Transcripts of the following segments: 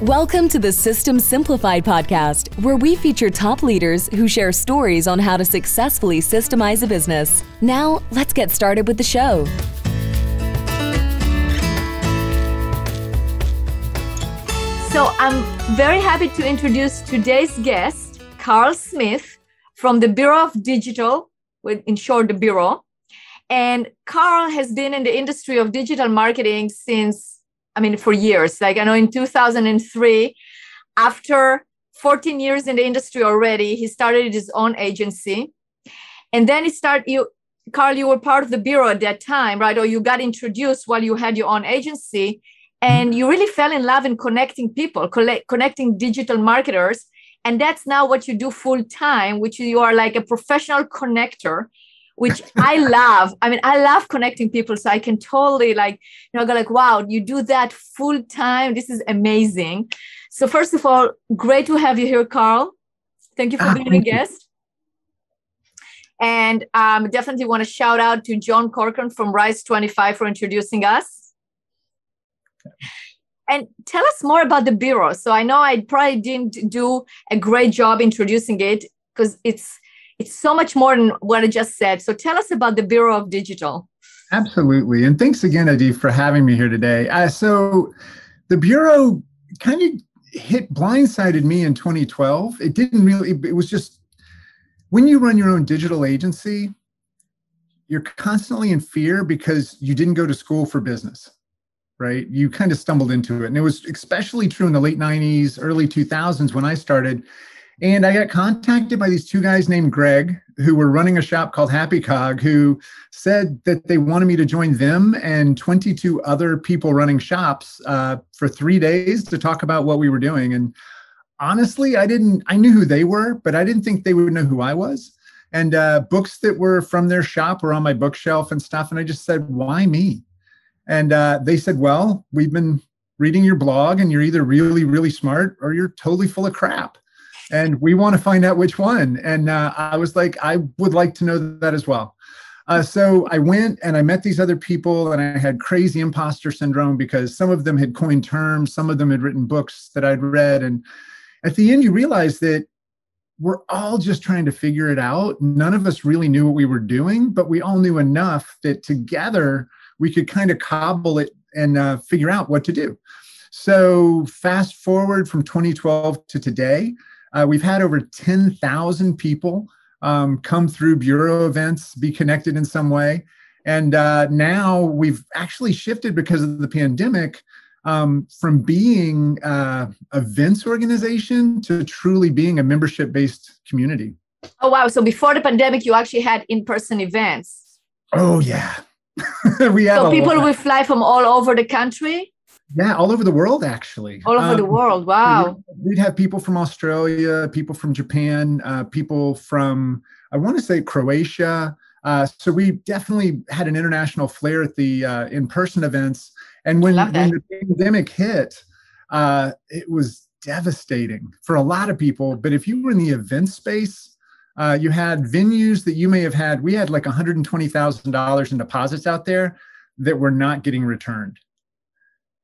Welcome to the System Simplified podcast, where we feature top leaders who share stories on how to successfully systemize a business. Now, let's get started with the show. So I'm very happy to introduce today's guest, Carl Smith from the Bureau of Digital, in short, the Bureau. And Carl has been in the industry of digital marketing for years. Like I know in 2003, after 14 years in the industry already, he started his own agency. And then Carl, you were part of the Bureau at that time, right? Or you got introduced while you had your own agency. And you really fell in love in connecting people, connecting digital marketers. And that's now what you do full time, which you are like a professional connector, which I love. I love connecting people. So I can totally go like, wow, you do that full time. This is amazing. So first of all, great to have you here, Carl. Thank you for being a guest. And definitely want to shout out to John Corcoran from Rise 25 for introducing us. And tell us more about the Bureau. So I know I probably didn't do a great job introducing it because it's so much more than what I just said. So tell us about the Bureau of Digital. Absolutely. And thanks again, Adi, for having me here today. So the Bureau kind of blindsided me in 2012. It was just, when you run your own digital agency, you're constantly in fear because you didn't go to school for business, right? You kind of stumbled into it. And it was especially true in the late 90s, early 2000s when I started. And I got contacted by these two guys named Greg, who were running a shop called Happy Cog, who said that they wanted me to join them and 22 other people running shops for 3 days to talk about what we were doing. And honestly, I knew who they were, but I didn't think they would know who I was. And books that were from their shop were on my bookshelf and stuff. And I just said, why me? And they said, well, we've been reading your blog and you're either really, really smart or you're totally full of crap. And we want to find out which one. And I was like, I would like to know that as well. So I went and I met these other people and I had crazy imposter syndrome because some of them had coined terms, some of them had written books that I'd read. And at the end, you realize that we're all just trying to figure it out. None of us really knew what we were doing, but we all knew enough that together we could kind of cobble it and figure out what to do. So fast forward from 2012 to today, we've had over 10,000 people come through Bureau events, be connected in some way. And now we've actually shifted because of the pandemic from being an events organization to truly being a membership-based community. Oh, wow. So before the pandemic, you actually had in-person events. Oh, yeah. So people will fly from all over the country? Yeah, all over the world, actually. All over the world. Wow. We'd have people from Australia, people from Japan, people from, I want to say, Croatia. So we definitely had an international flair at the in-person events. And when the pandemic hit, it was devastating for a lot of people. But if you were in the event space, you had venues that you may have had. We had like $120,000 in deposits out there that were not getting returned.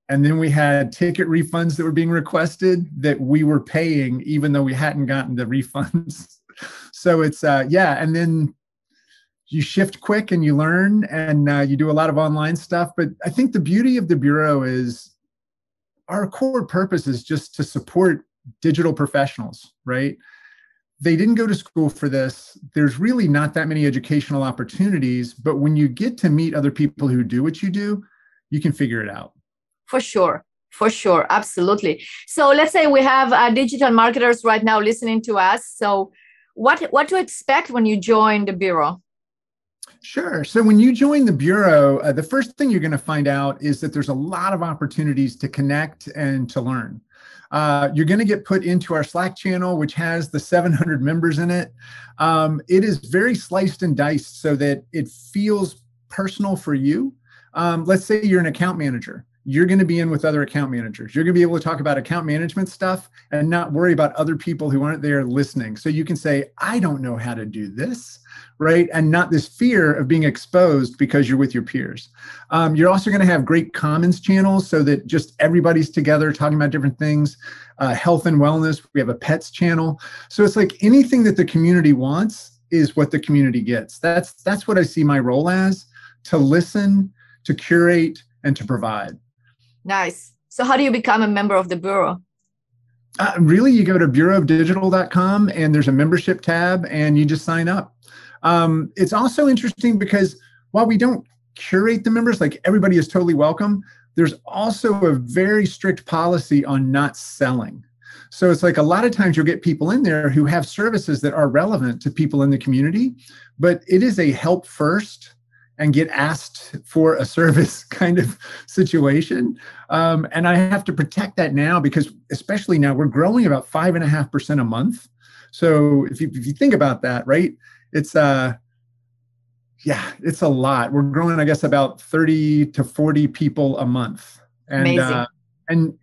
And then we had ticket refunds that were being requested that we were paying, even though we hadn't gotten the refunds. So it's, and then you shift quick and you learn and you do a lot of online stuff. But I think the beauty of the Bureau is our core purpose is just to support digital professionals, right? They didn't go to school for this. There's really not that many educational opportunities, but when you get to meet other people who do what you do, you can figure it out. For sure. Absolutely. So let's say we have digital marketers right now listening to us. So what to expect when you join the Bureau? Sure. So when you join the Bureau, the first thing you're going to find out is that there's a lot of opportunities to connect and to learn. You're going to get put into our Slack channel, which has the 700 members in it. It is very sliced and diced so that it feels personal for you. Let's say you're an account manager you're going to be in with other account managers. You're going to be able to talk about account management stuff and not worry about other people who aren't there listening. So you can say, I don't know how to do this, right? And not this fear of being exposed because you're with your peers. You're also going to have great commons channels so that just everybody's together talking about different things, health and wellness. We have a pets channel. So it's like anything that the community wants is what the community gets. That's what I see my role as, to listen, to curate, and to provide. Nice. So how do you become a member of the Bureau? Really, you go to bureauofdigital.com and there's a membership tab and you just sign up. It's also interesting because while we don't curate the members, like everybody is totally welcome, there's also a very strict policy on not selling. So it's like a lot of times you'll get people in there who have services that are relevant to people in the community, but it is a help first and get asked for a service kind of situation. And I have to protect that now because especially now we're growing about 5.5% a month. So if you think about that, right, it's it's a lot. We're growing, I guess, about 30 to 40 people a month. And, amazing. And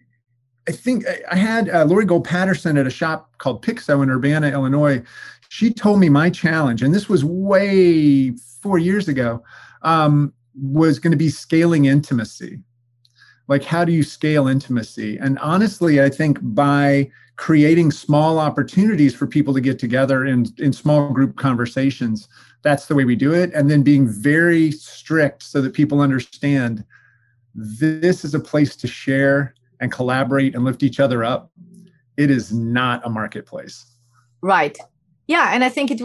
I think I had Lori Gold Patterson at a shop called Pixo in Urbana, Illinois. She told me my challenge, and this was way 4 years ago, was going to be scaling intimacy. Like, how do you scale intimacy? And honestly, I think by creating small opportunities for people to get together in small group conversations, that's the way we do it. And then being very strict so that people understand this is a place to share and collaborate and lift each other up. It is not a marketplace. Right. Yeah. And I think it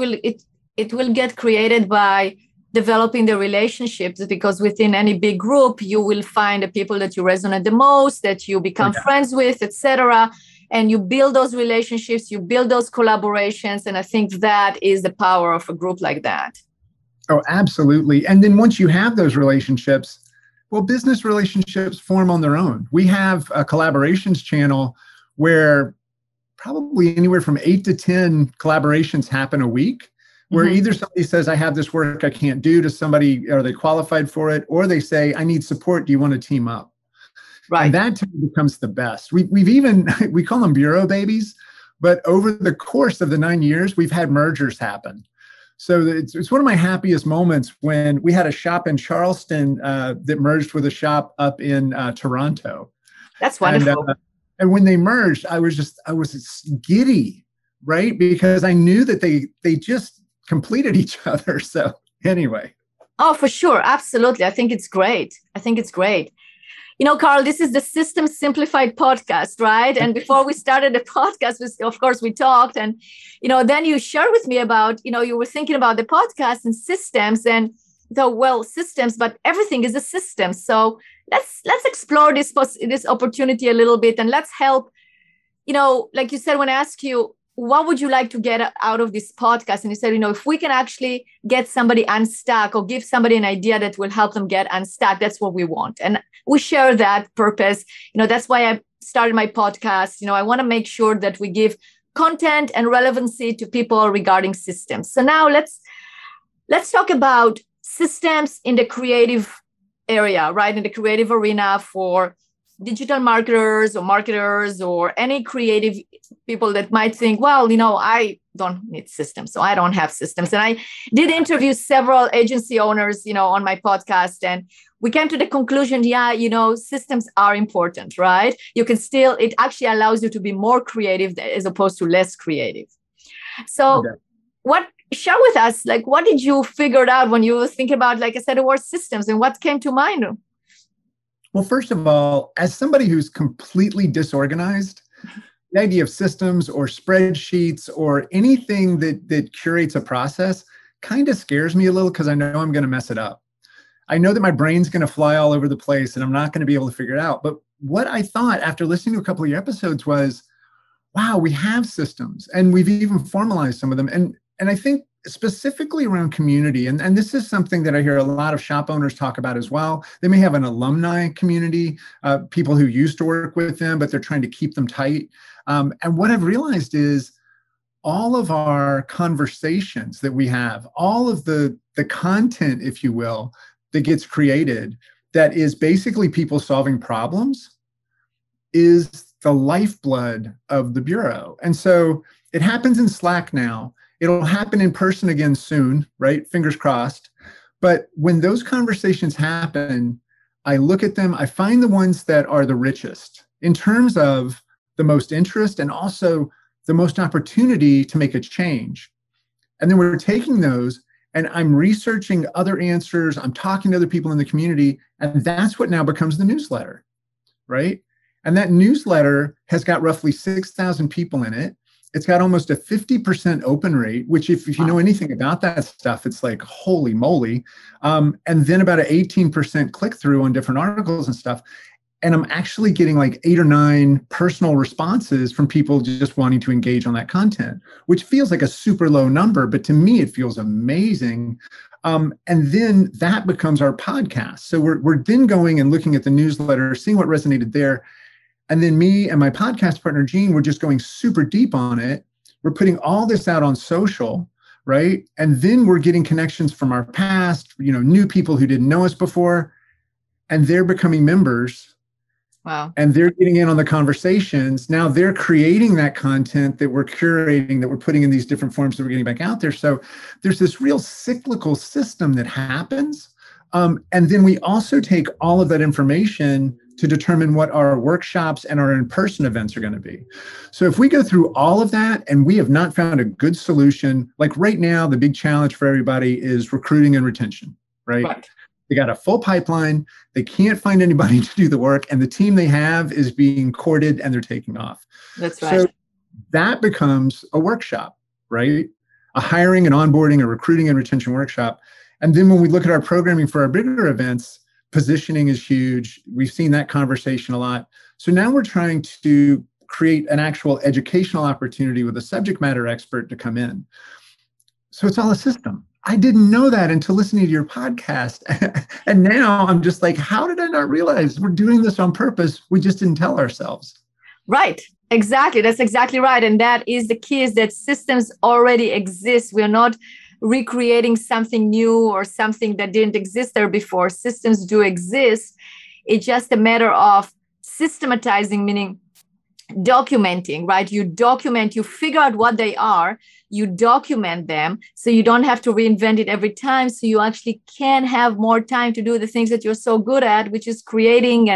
will get created by developing the relationships, because within any big group, you will find the people that you resonate the most, that you become friends with, etc. And you build those relationships, you build those collaborations. And I think that is the power of a group like that. Oh, absolutely. And then once you have those relationships, well, business relationships form on their own. We have a collaborations channel where probably anywhere from 8 to 10 collaborations happen a week, where either somebody says, I have this work I can't do, to somebody, are they qualified for it? Or they say, I need support. Do you want to team up? Right. And that becomes the best. We've even, we call them bureau babies, but over the course of the 9 years, we've had mergers happen. So it's one of my happiest moments when we had a shop in Charleston that merged with a shop up in Toronto. That's wonderful. And when they merged, I was giddy, right? Because I knew that they just completed each other. So anyway. Oh, for sure. Absolutely. I think it's great. You know, Carl, this is the System Simplified podcast, right? And before we started the podcast, of course, we talked. And, then you shared with me about, you were thinking about the podcast and systems, and systems, but everything is a system. So let's explore this opportunity a little bit, and let's help, like you said, when I asked you, what would you like to get out of this podcast? And you said, if we can actually get somebody unstuck or give somebody an idea that will help them get unstuck, that's what we want. And we share that purpose. That's why I started my podcast. I want to make sure that we give content and relevancy to people regarding systems. So now let's talk about systems in the creative area, right? In the creative arena for digital marketers or any creative people that might think, I don't need systems, so I don't have systems. And I did interview several agency owners, on my podcast, and we came to the conclusion, systems are important, right? It actually allows you to be more creative as opposed to less creative. So share with us, what did you figure out when you were thinking about, like I said, the word systems, and what came to mind? Well, first of all, as somebody who's completely disorganized, the idea of systems or spreadsheets or anything that curates a process kind of scares me a little, because I know I'm going to mess it up. I know that my brain's going to fly all over the place and I'm not going to be able to figure it out. But what I thought after listening to a couple of your episodes was, wow, we have systems, and we've even formalized some of them. And I think specifically around community, and this is something that I hear a lot of shop owners talk about as well. They may have an alumni community, people who used to work with them, but they're trying to keep them tight. And what I've realized is all of our conversations that we have, all of the content, if you will, that gets created, that is basically people solving problems is the lifeblood of the Bureau. And so it happens in Slack now. It'll happen in person again soon, right? Fingers crossed. But when those conversations happen, I look at them, I find the ones that are the richest in terms of the most interest and also the most opportunity to make a change. And then we're taking those and I'm researching other answers. I'm talking to other people in the community. And that's what now becomes the newsletter, right? And that newsletter has got roughly 6,000 people in it. It's got almost a 50% open rate, which if you know anything about that stuff, it's like, holy moly. And then about an 18% click through on different articles and stuff. And I'm actually getting like 8 or 9 personal responses from people just wanting to engage on that content, which feels like a super low number, but to me, it feels amazing. And then that becomes our podcast. So we're then going and looking at the newsletter, seeing what resonated there. And then me and my podcast partner, Gene, we're just going super deep on it. We're putting all this out on social, right? And then we're getting connections from our past, new people who didn't know us before, and they're becoming members. Wow. And they're getting in on the conversations. Now they're creating that content that we're curating, that we're putting in these different forms that we're getting back out there. So there's this real cyclical system that happens. And then we also take all of that information to determine what our workshops and our in-person events are going to be. So if we go through all of that and we have not found a good solution, like right now, the big challenge for everybody is recruiting and retention, right? They got a full pipeline. They can't find anybody to do the work. And the team they have is being courted and they're taking off. That's right. So that becomes a workshop, right? A hiring and onboarding, a recruiting and retention workshop. And then when we look at our programming for our bigger events, positioning is huge. We've seen that conversation a lot. So now we're trying to create an actual educational opportunity with a subject matter expert to come in. So it's all a system. I didn't know that until listening to your podcast. And now I'm just like, how did I not realize we're doing this on purpose? We just didn't tell ourselves. Right. Exactly. That's exactly right. And that is the key, is that systems already exist. We're not recreating something new or something that didn't exist there before. Systems do exist. It's just a matter of systematizing, meaning documenting, right? You document, you figure out what they are, you document them so you don't have to reinvent it every time. So you actually can have more time to do the things that you're so good at, which is creating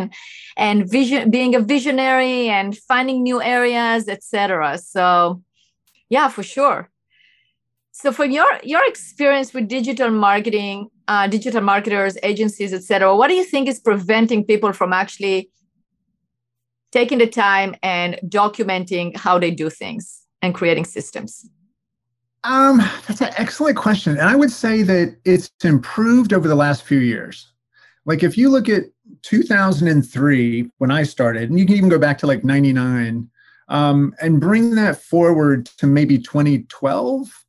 and vision, being a visionary and finding new areas, etc. So yeah, for sure. So from your experience with digital marketing, digital marketers, agencies, etc., what do you think is preventing people from actually taking the time and documenting how they do things and creating systems? That's an excellent question. And I would say that it's improved over the last few years. Like if you look at 2003, when I started, and you can even go back to like 99, and bring that forward to maybe 2012,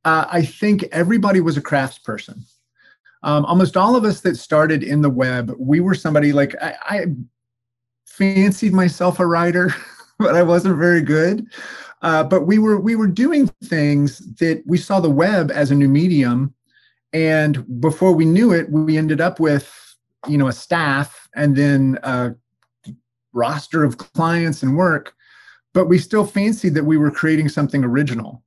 I think everybody was a craftsperson. Almost all of us that started in the web, we were somebody like, I fancied myself a writer, but I wasn't very good. But we were doing things that we saw the web as a new medium. And before we knew it, we ended up with, a staff and then a roster of clients and work, but we still fancied that we were creating something original.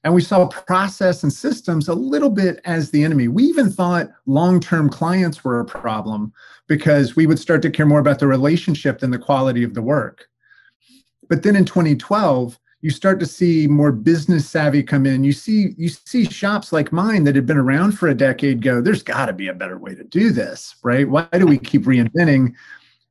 And we saw process and systems a little bit as the enemy. We even thought long-term clients were a problem because we would start to care more about the relationship than the quality of the work. But then in 2012, you start to see more business savvy come in. You see shops like mine that had been around for a decade go, there's got to be a better way to do this, right? Why do we keep reinventing?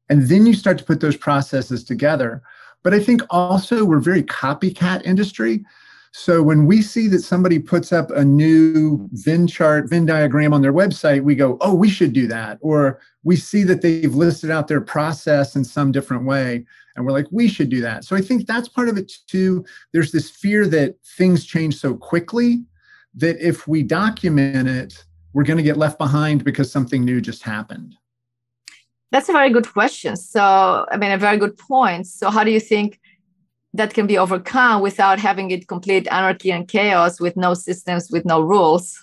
And then you start to put those processes together. But I think also we're very copycat industry. So when we see that somebody puts up a new Venn diagram on their website, we go, oh, we should do that. Or we see that they've listed out their process in some different way. And we're like, we should do that. So I think that's part of it too. There's this fear that things change so quickly that if we document it, we're going to get left behind because something new just happened. That's a very good question. So, a very good point. So how do you think that can be overcome without having it complete anarchy and chaos with no systems, with no rules?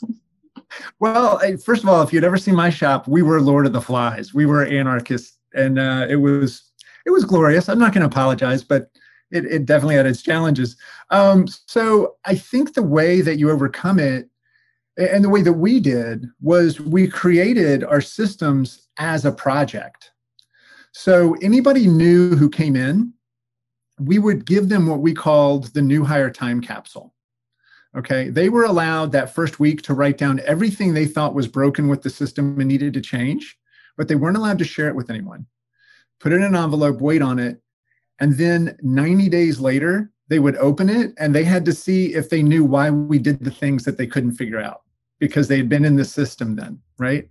Well, first of all, if you'd ever seen my shop, we were Lord of the Flies. We were anarchists, and it was glorious. I'm not going to apologize, but it definitely had its challenges. So I think the way that you overcome it, and the way that we did, was we created our systems as a project. So anybody new who came in, we would give them what we called the new hire time capsule. Okay, they were allowed that first week to write down everything they thought was broken with the system and needed to change, but they weren't allowed to share it with anyone. Put it in an envelope, wait on it, and then 90 days later, they would open it and they had to see if they knew why we did the things that they couldn't figure out because they had been in the system then, right?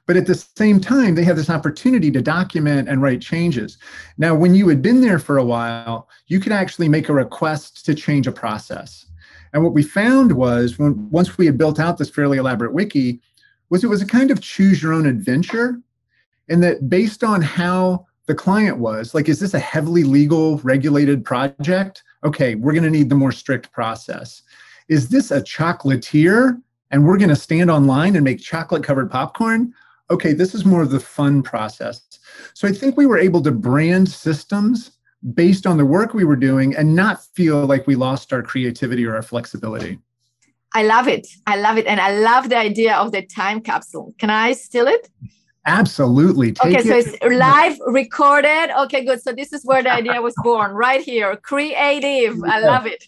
But at the same time, they had this opportunity to document and write changes. Now, when you had been there for a while, you could actually make a request to change a process. And what we found was once we had built out this fairly elaborate wiki, it was a kind of choose your own adventure, in that based on how the client was, like, is this a heavily legal regulated project? Okay, we're going to need the more strict process. Is this a chocolatier and we're going to stand online and make chocolate covered popcorn? Okay, this is more of the fun process. So I think we were able to brand systems based on the work we were doing and not feel like we lost our creativity or our flexibility. I love it. I love it. And I love the idea of the time capsule. Can I steal it? Absolutely. Okay, so it's live recorded. Okay, good. So this is where the idea was born, right here. Creative. I love it.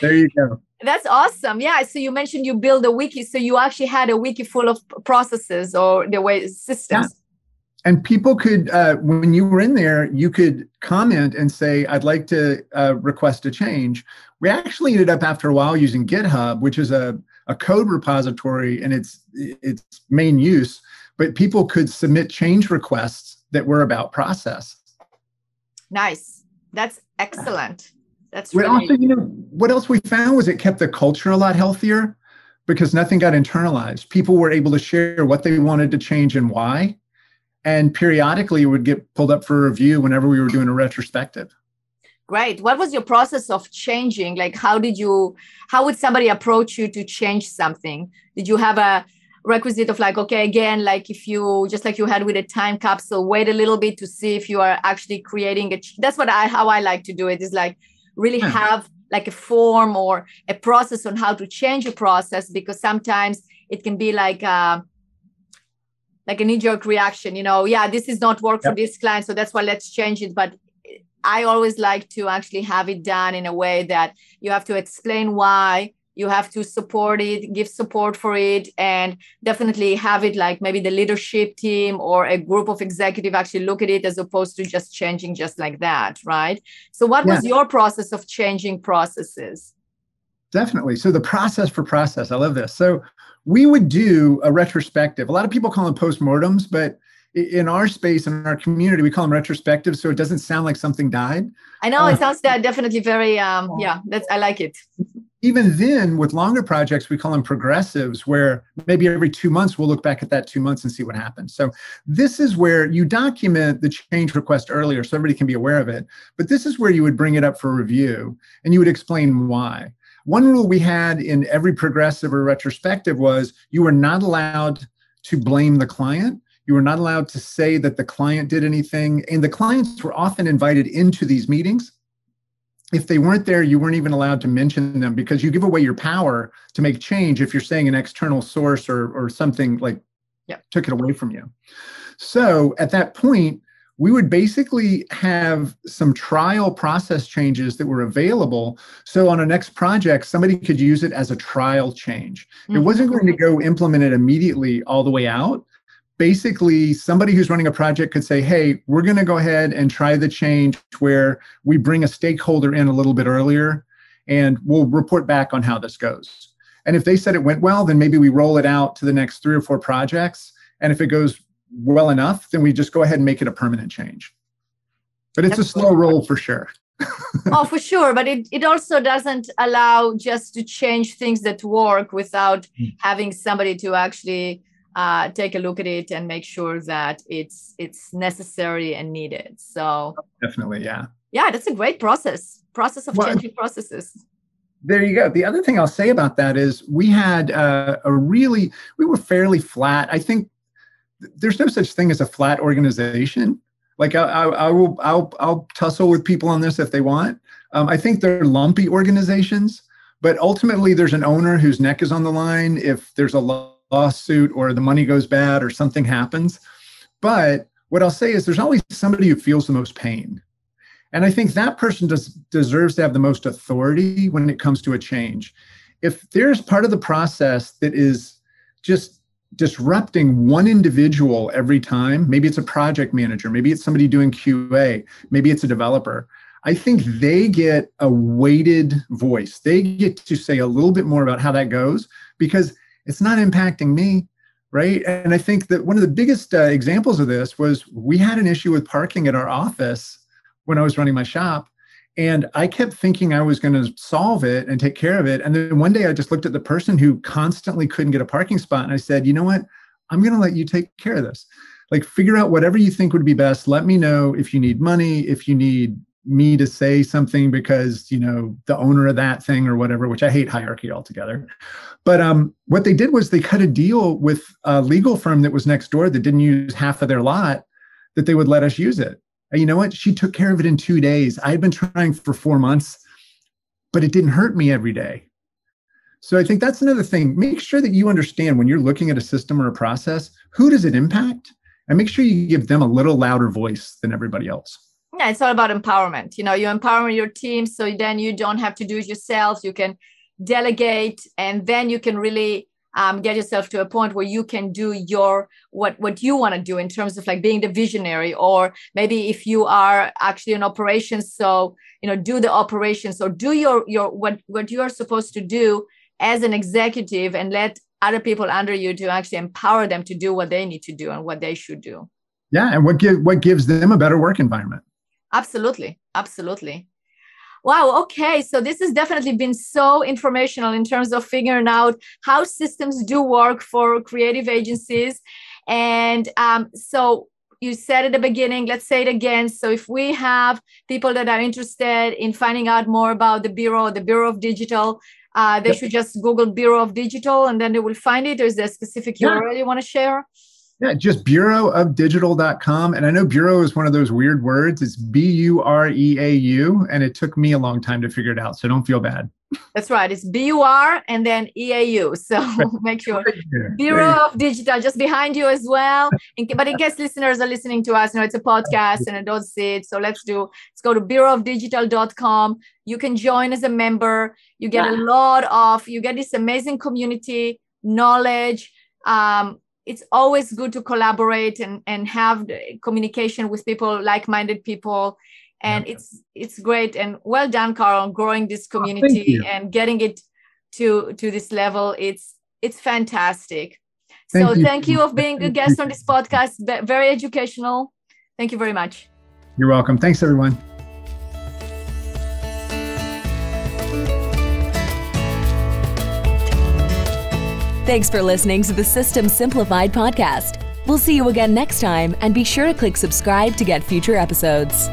There you go. That's awesome. Yeah. So you mentioned you build a wiki. So you actually had a wiki full of processes or the way systems. Yeah. And people could, when you were in there, you could comment and say, I'd like to request a change. We actually ended up after a while using GitHub, which is a code repository and its main use, but people could submit change requests that were about process. Nice. That's excellent. That's really... Also, what else we found was it kept the culture a lot healthier because nothing got internalized. People were able to share what they wanted to change and why. And periodically it would get pulled up for review whenever we were doing a retrospective. Great. What was your process of changing? Like, how would somebody approach you to change something? Did you have a requisite of like, okay, again, like if you, just like you had with a time capsule, wait a little bit to see if you are actually creating that's how I like to do it, is like really have like a form or a process on how to change a process, because sometimes it can be like a knee-jerk reaction, this is not work for this client, so that's why let's change it. But I always like to actually have it done in a way that you have to explain why, you have to support it, give support for it, and definitely have it like maybe the leadership team or a group of executive actually look at it, as opposed to just changing just like that, right? So what was your process of changing processes? Definitely. So the process for process, I love this. So we would do a retrospective. A lot of people call them postmortems, but in our space, in our community, we call them retrospectives, so it doesn't sound like something died. I know, it sounds definitely very, I like it. Even then, with longer projects, we call them progressives, where maybe every 2 months, we'll look back at that 2 months and see what happened. So this is where you document the change request earlier so everybody can be aware of it. But this is where you would bring it up for review and you would explain why. One rule we had in every progressive or retrospective was you were not allowed to blame the client. You were not allowed to say that the client did anything. And the clients were often invited into these meetings. If they weren't there, you weren't even allowed to mention them, because you give away your power to make change if you're saying an external source or something like took it away from you. So at that point, we would basically have some trial process changes that were available. So on a next project, somebody could use it as a trial change. It wasn't going to go implement it immediately all the way out. Basically, somebody who's running a project could say, hey, we're going to go ahead and try the change where we bring a stakeholder in a little bit earlier, and we'll report back on how this goes. And if they said it went well, then maybe we roll it out to the next 3 or 4 projects. And if it goes well enough, then we just go ahead and make it a permanent change. But it's a slow roll for sure. Oh, for sure. But it also doesn't allow just to change things that work without having somebody to actually take a look at it and make sure that it's necessary and needed. So definitely, yeah. Yeah, that's a great process of changing processes. There you go. The other thing I'll say about that is we had we were fairly flat. I think there's no such thing as a flat organization. Like I'll tussle with people on this if they want. I think they're lumpy organizations, but ultimately there's an owner whose neck is on the line if there's a lawsuit or the money goes bad or something happens. But what I'll say is there's always somebody who feels the most pain. And I think that person deserves to have the most authority when it comes to a change. If there's part of the process that is just disrupting one individual every time, maybe it's a project manager, maybe it's somebody doing QA, maybe it's a developer, I think they get a weighted voice. They get to say a little bit more about how that goes because it's not impacting me, right? And I think that one of the biggest examples of this was we had an issue with parking at our office when I was running my shop. And I kept thinking I was going to solve it and take care of it. And then one day I just looked at the person who constantly couldn't get a parking spot. And I said, you know what? I'm going to let you take care of this. Like, figure out whatever you think would be best. Let me know if you need money, if you need me to say something because, the owner of that thing or whatever, which I hate hierarchy altogether. But what they did was they cut a deal with a legal firm that was next door that didn't use half of their lot, that they would let us use it. And you know what? She took care of it in 2 days. I had been trying for 4 months, but it didn't hurt me every day. So I think that's another thing. Make sure that you understand when you're looking at a system or a process, who does it impact? And make sure you give them a little louder voice than everybody else. Yeah, it's all about empowerment. You empower your team so then you don't have to do it yourself. You can delegate, and then you can really get yourself to a point where you can do what you want to do in terms of like being the visionary, or maybe if you are actually in operations, so do the operations or do your what you are supposed to do as an executive, and let other people under you to actually empower them to do what they need to do and what they should do. Yeah, and what gives them a better work environment. Absolutely. Wow. Okay. So this has definitely been so informational in terms of figuring out how systems do work for creative agencies. And so you said at the beginning, let's say it again. So if we have people that are interested in finding out more about the Bureau of Digital, they should just Google Bureau of Digital and then they will find it. Or is there a specific URL you want to share? Yeah, just bureauofdigital.com. And I know bureau is one of those weird words. It's BUREAU. And it took me a long time to figure it out. So don't feel bad. That's right. It's BUR and then EAU. So make sure. Bureau of Digital, just behind you as well. But in case listeners are listening to us, it's a podcast and I don't see it. So let's go to bureauofdigital.com. You can join as a member. You get you get this amazing community, knowledge. It's always good to collaborate and have communication with people, like-minded people. And it's great. And well done, Carl, on growing this community and getting it to this level. It's fantastic. Thank you for being a guest on this podcast. Very educational. Thank you very much. You're welcome. Thanks, everyone. Thanks for listening to the System Simplified podcast. We'll see you again next time, and be sure to click subscribe to get future episodes.